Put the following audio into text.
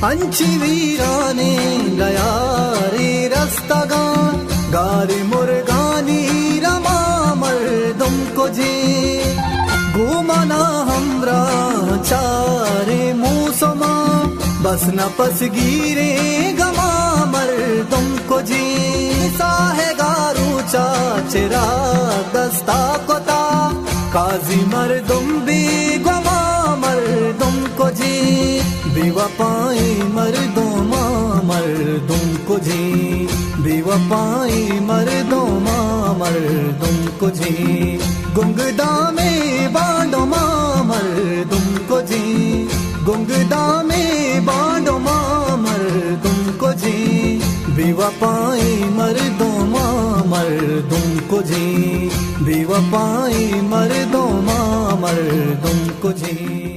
अंची वीराने गया रे रस्तगा गारी मुर्गानी रमा मर्दम को जी घूमना हमरा चारे मौसमा बस न पसगीरे गमा मर्दम को जी साहे गारू चाचरा दस्ता कोता काजी मर्दम भी गमा मर्दम को जी बेवफाई मर्दोमा मर्दम को जी बेवफाई मर्दोमा मर्दम को जी गुंगदा में बांडोमा मर्दम को जी गुंगदा में बांडोमा मर्दम को जी बेवफाई मर्दोमा मर्दम को जी बेवफाई मर्दोमा मर्दम को जी।